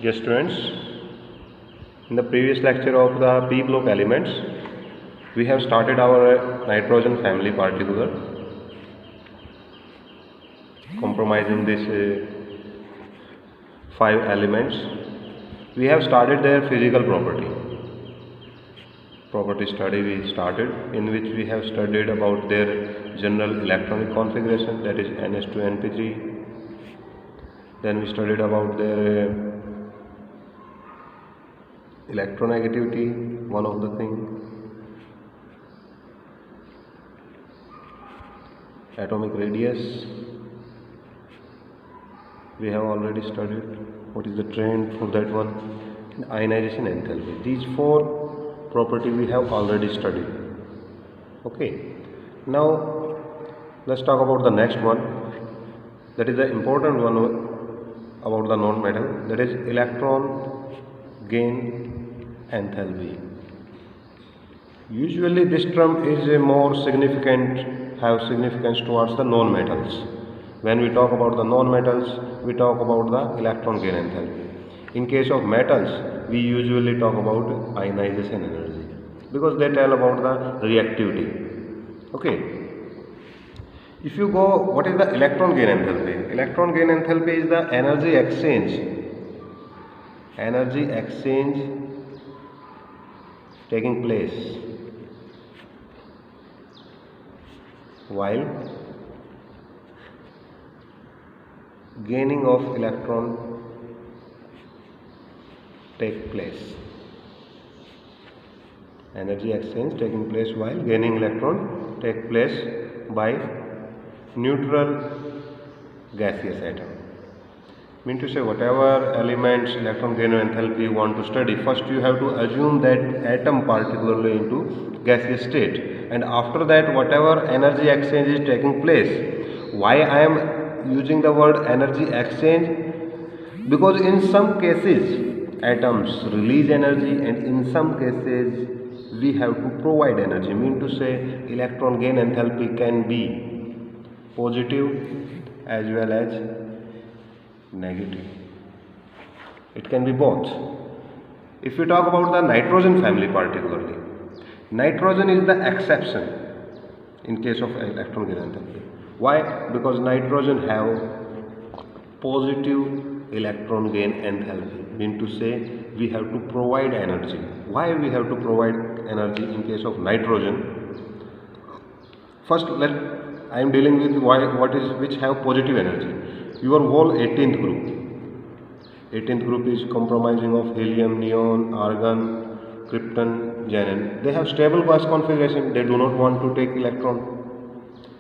Dear students, in the previous lecture of the p block elements, we have started our nitrogen family particular, comprising these 5 elements. We have started their physical property study we started, in which we have studied about their general electronic configuration, that is ns2np3. Then we studied about their electronegativity, one of the thing, atomic radius we have already studied, what is the trend for that one, and ionization enthalpy. These 4 properties we have already studied. Okay, now let's talk about the next one, that is the important one about the non-metal, that is electron gain enthalpy. Usually this term is a more significant, have significance towards the non-metals. When we talk about the non-metals, we talk about the electron gain enthalpy. In case of metals, we usually talk about ionization energy, because they tell about the reactivity. Okay. If you go, what is the electron gain enthalpy? Electron gain enthalpy is the energy exchange taking place while gaining of electron take place. Energy exchange taking place while gaining electron take place by neutral gaseous atom. Mean to say, whatever elements electron gain enthalpy you want to study, first you have to assume that atom particularly into gaseous state, and after that whatever energy exchange is taking place. Why I am using the word energy exchange? Because in some cases atoms release energy, and in some cases we have to provide energy. Mean to say, electron gain enthalpy can be positive as well as negative. It can be both. If we talk about the nitrogen family particularly, nitrogen is the exception in case of electron gain enthalpy. Why? Because nitrogen have positive electron gain enthalpy. Mean to say, we have to provide energy. Why we have to provide energy in case of nitrogen? First, I am dealing with which have positive energy. Your whole 18th group is comprising of helium, neon, argon, krypton, xenon. They have stable gas configuration. They do not want to take electron.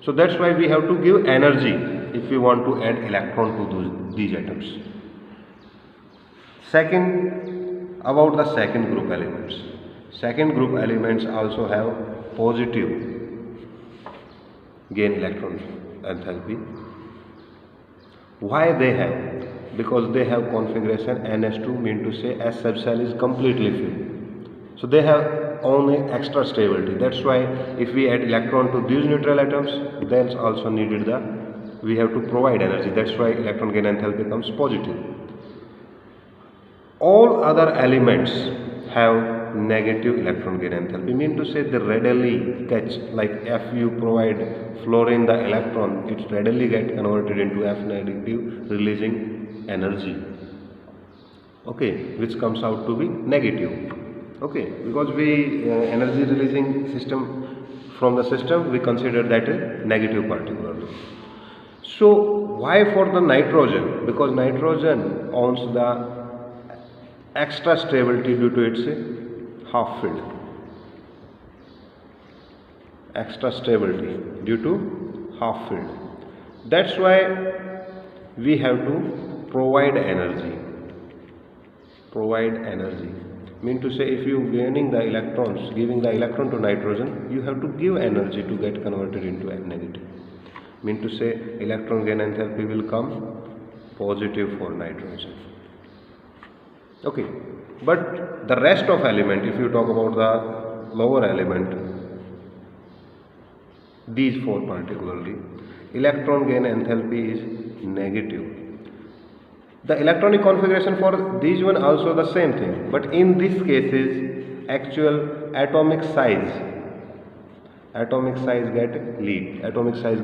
So that's why we have to give energy if we want to add electron to these atoms. Second, about the second group elements. Second group elements also have positive gain electron enthalpy. Why they have? Because they have configuration ns2, mean to say S subshell is completely filled. So they have only extra stability. That's why if we add electron to these neutral atoms, then also needed we have to provide energy. That's why electron gain enthalpy becomes positive. All other elements have negative electron gain enthalpy. Mean to say, they readily catch, like if you provide fluorine the electron, it readily get converted into F negative, releasing energy, okay, which comes out to be negative. Okay, because we energy releasing system from the system, we consider that a negative particularly. So why for the nitrogen? Because nitrogen owns the extra stability due to its half filled. Extra stability due to half filled. That's why we have to provide energy. Provide energy. Mean to say, if you gaining the electrons, giving the electron to nitrogen, you have to give energy to get converted into N negative. Mean to say, electron gain enthalpy will come positive for nitrogen. Okay, but the rest of element, if you talk about the lower element, these 4 particularly, electron gain enthalpy is negative. The electronic configuration for these one also the same thing, but in this cases actual atomic size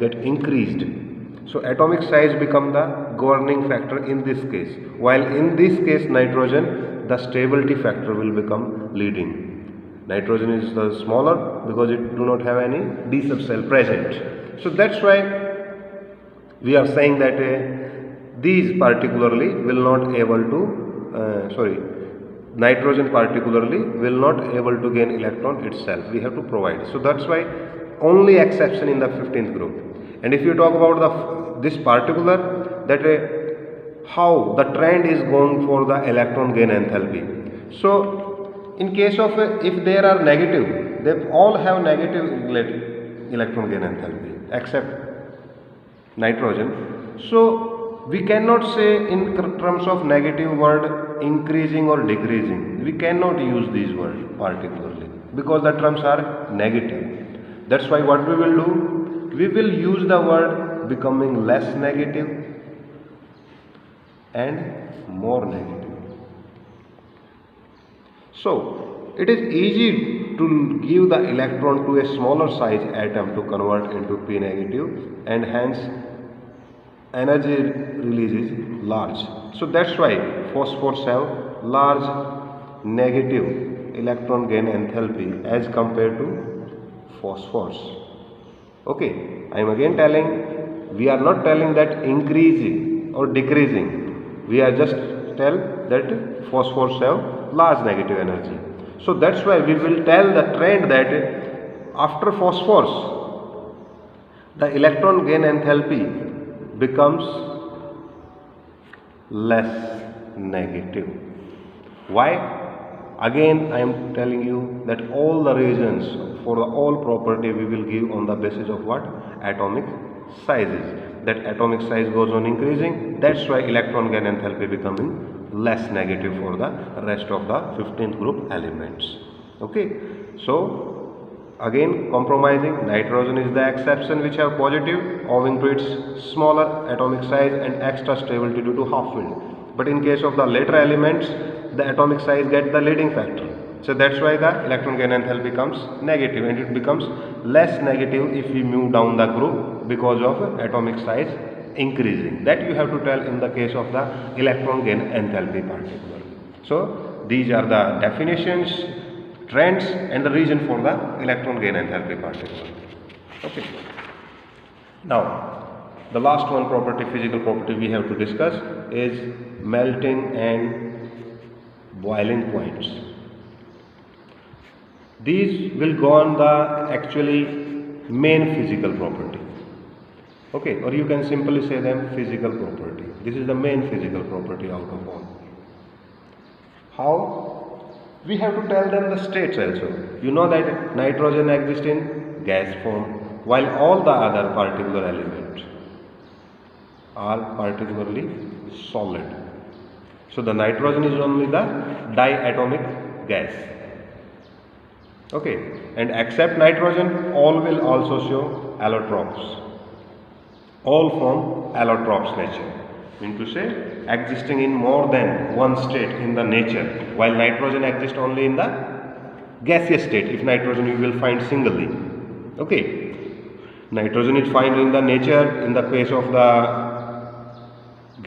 get increased. So atomic size become the governing factor in this case, while in this case nitrogen, the stability factor will become leading. Nitrogen is the smaller because it do not have any d subcell present. So that's why we are saying that these particularly will not able to nitrogen particularly will not able to gain electron itself. We have to provide. So that's why only exception in the 15th group. And if you talk about this particular, that how the trend is going for the electron gain enthalpy. So in case of if there are negative, they all have negative electron gain enthalpy except nitrogen. So we cannot say in terms of negative word increasing or decreasing. We cannot use these words particularly because the terms are negative. That's why what we will do, we will use the word becoming less negative and more negative. So it is easy to give the electron to a smaller size atom to convert into P negative, and hence energy release is large. So that's why phosphors have large negative electron gain enthalpy as compared to phosphorus. Okay, I am again telling, we are not telling that increasing or decreasing. We are just tell that phosphors have large negative energy. So that's why we will tell the trend that after phosphorus, the electron gain enthalpy becomes less negative. Why? Again, I am telling you that all the reasons for the all property we will give on the basis of what? Atomic sizes. That atomic size goes on increasing. That's why electron gain enthalpy becoming less negative for the rest of the 15th group elements. Okay. So again, compromising, nitrogen is the exception which have positive owing to its smaller atomic size and extra stability due to half filled. But in case of the later elements, the atomic size gets the leading factor. So that's why the electron gain enthalpy becomes negative, and it becomes less negative if we move down the group because of atomic size increasing. That you have to tell in the case of the electron gain enthalpy particular. So these are the definitions, trends and the reason for the electron gain enthalpy particle. Okay. Now, the last one property, physical property we have to discuss is melting and boiling points. These will go on the actually main physical property. Okay, or you can simply say them physical property. This is the main physical property out of all. How? We have to tell them the states also. You know that nitrogen exists in gas form, while all the other particular elements are particularly solid. So the nitrogen is only the diatomic gas. Okay, and except nitrogen, all will also show allotropes. All form allotropes nature. Mean to say, existing in more than one state in the nature, while nitrogen exists only in the gaseous state. If nitrogen you will find singly. Okay, nitrogen is found in the nature. In the case of the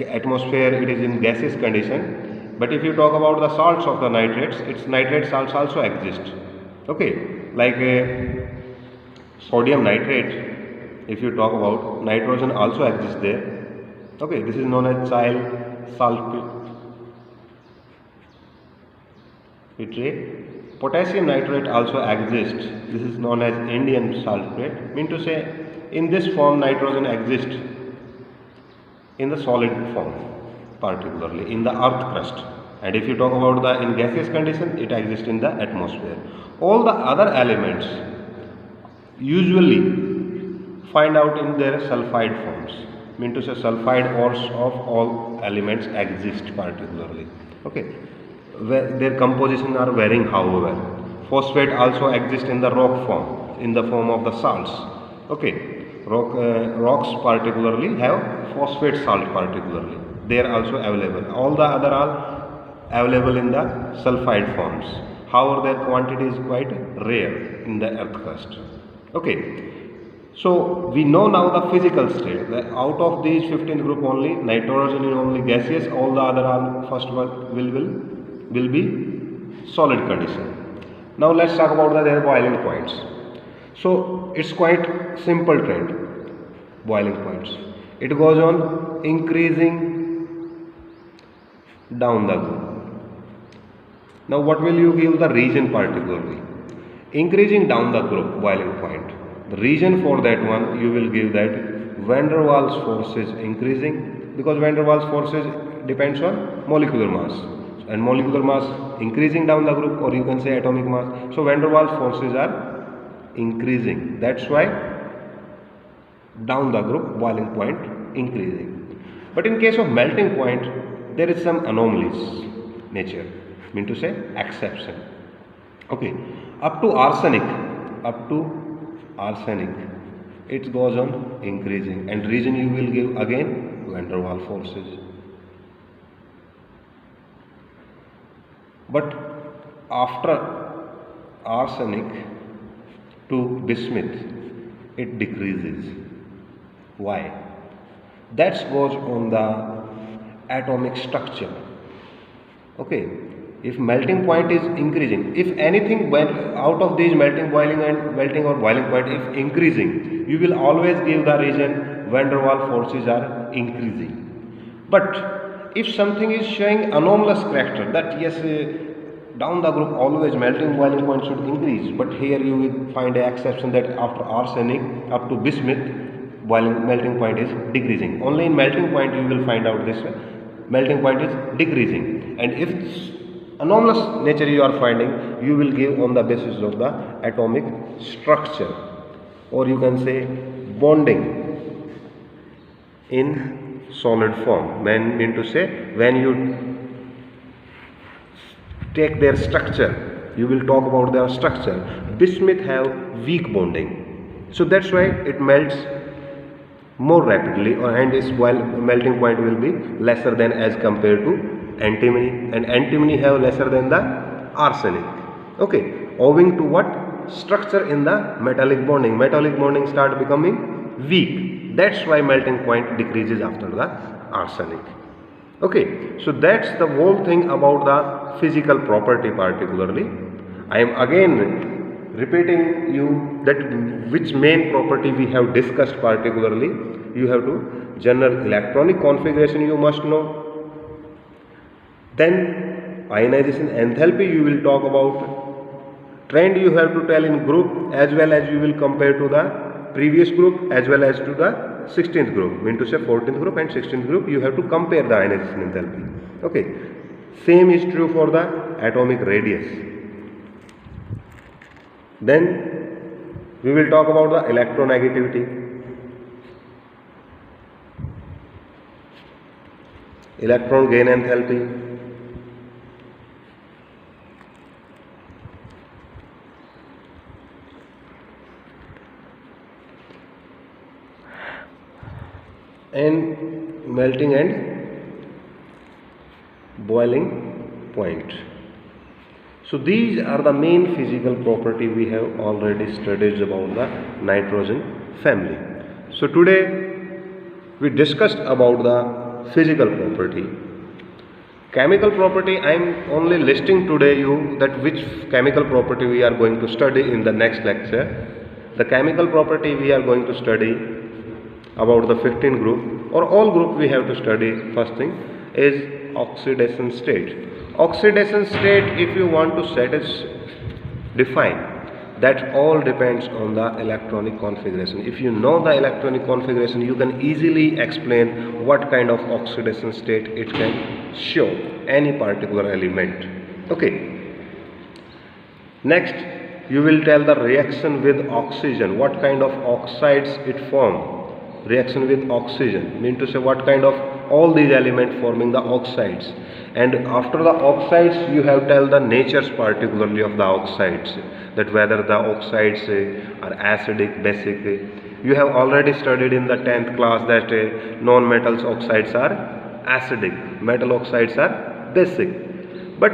atmosphere, it is in gaseous condition. But if you talk about the salts of the nitrates, its nitrate salts also exist. Okay, like sodium nitrate. If you talk about, nitrogen also exists there. Okay, this is known as child saltpetrate. Potassium nitrate also exists. This is known as Indian sulfate. Mean to say, in this form nitrogen exists in the solid form, particularly in the earth crust. And if you talk about the in gaseous condition, it exists in the atmosphere. All the other elements usually find out in their sulfide forms. Mean to say, sulfide ores of all elements exist particularly. Okay, their composition are varying. However, phosphate also exists in the rock form, in the form of the salts. Okay, rocks particularly have phosphate salt particularly. they are also available. All the other are available in the sulfide forms. However, their quantity is quite rare in the earth crust. Okay. So we know now the physical state. That out of these 15 group only nitrogen is only gaseous. All the other are first one will be solid condition. Now let's talk about their boiling points. So it's quite simple trend. Boiling points. It goes on increasing down the group. Now what will you give the region particularly? Increasing down the group boiling point. The reason for that one, you will give that van der Waals forces increasing, because van der Waals forces depends on molecular mass, and molecular mass increasing down the group, or you can say atomic mass. So van der Waals forces are increasing. That's why down the group boiling point increasing. But in case of melting point, there is some anomalies nature, mean to say exception. Okay, up to arsenic, it goes on increasing, and reason you will give again van der Waals forces. But after arsenic to bismuth, it decreases. Why? That goes on the atomic structure. Okay, if melting point is increasing, if anything out of these melting or boiling point, if increasing, you will always give the reason van der Waals forces are increasing. But if something is showing anomalous character, that yes, down the group always melting boiling point should increase, but here you will find an exception that after arsenic up to bismuth, melting point is decreasing. Only in melting point you will find out this melting point is decreasing. And if anomalous nature you are finding, you will give on the basis of the atomic structure, or you can say bonding in solid form. Mean to say, when you take their structure, you will talk about their structure. Bismuth have weak bonding, so that's why it melts more rapidly, and its melting point will be lesser than as compared to antimony, and antimony have lesser than the arsenic. Okay, owing to what? Structure in the metallic bonding start becoming weak. That's why melting point decreases after the arsenic. Okay, so that's the whole thing about the physical property particularly. I am again repeating you that which main property we have discussed particularly. You have to general electronic configuration you must know. Then ionization enthalpy you will talk about. Trend you have to tell in group, as well as you will compare to the previous group as well as to the 16th group. Mean to say 14th group and 16th group, you have to compare the ionization enthalpy. Okay, same is true for the atomic radius. Then we will talk about the electronegativity, electron gain enthalpy, and melting and boiling point. So these are the main physical property we have already studied about the nitrogen family. So today we discussed about the physical property. Chemical property, I am only listing today you that which chemical property we are going to study in the next lecture. The chemical property we are going to study about the 15 group, or all group we have to study. First thing is oxidation state. Oxidation state, if you want to define, that all depends on the electronic configuration. If you know the electronic configuration, you can easily explain what kind of oxidation state it can show any particular element. Okay. Next, you will tell the reaction with oxygen, what kind of oxides it form. Reaction with oxygen, mean to say what kind of all these elements forming the oxides. And after the oxides, you have tell the natures particularly of the oxides, that whether the oxides are acidic, basic. You have already studied in the 10th class that non-metals oxides are acidic, metal oxides are basic. But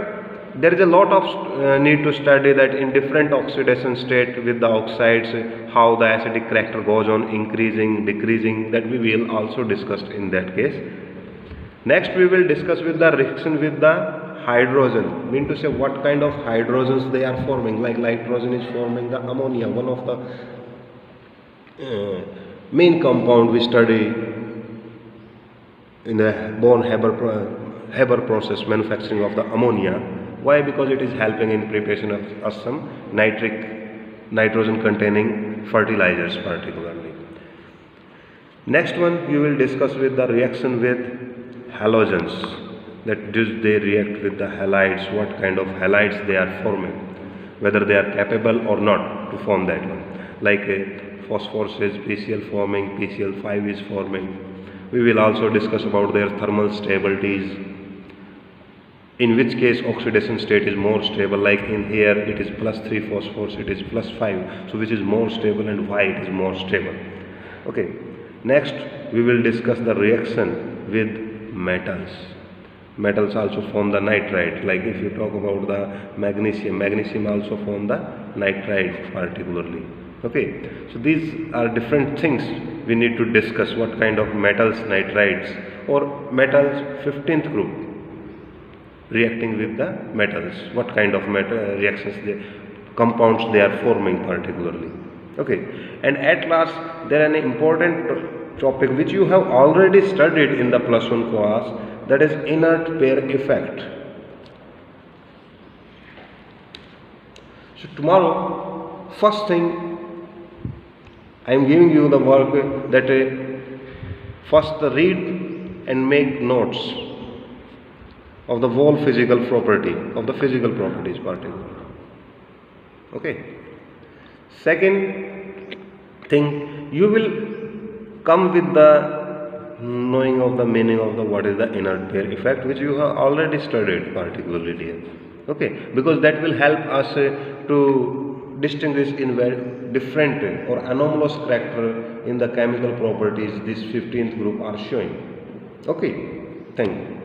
there is a lot of need to study that in different oxidation state with the oxides, how the acidic character goes on increasing, decreasing, that we will also discuss in that case. Next we will discuss with the reaction with the hydrogen, mean to say what kind of hydrogens they are forming, like nitrogen is forming the ammonia, one of the main compound we study in the Haber process, manufacturing of the ammonia. Why? Because it is helping in preparation of some nitrogen containing fertilizers particularly. Next one we will discuss with the reaction with halogens, that do they react with the halides, what kind of halides they are forming, whether they are capable or not to form that one, like phosphorus is PCl forming, PCl5 is forming. We will also discuss about their thermal stabilities, in which case oxidation state is more stable, like in here it is +3 phosphorus, it is +5, so which is more stable and why it is more stable. Okay, next we will discuss the reaction with metals. Metals also form the nitride, like if you talk about the magnesium also form the nitride particularly. Okay, so these are different things we need to discuss, what kind of metals, nitrides or metals 15th group reacting with the metals, what kind of reactions, compounds they are forming particularly. Okay, and at last there is an important topic which you have already studied in the +1 class, that is inert pair effect. So tomorrow, first thing I am giving you the work that first read and make notes of the whole physical property, of the physical properties particularly. Okay. Second thing, you will come with the knowing of the meaning of the what is the inert pair effect, which you have already studied particularly here. Okay, because that will help us to distinguish in very different or anomalous character in the chemical properties this 15th group are showing. Okay, thank you.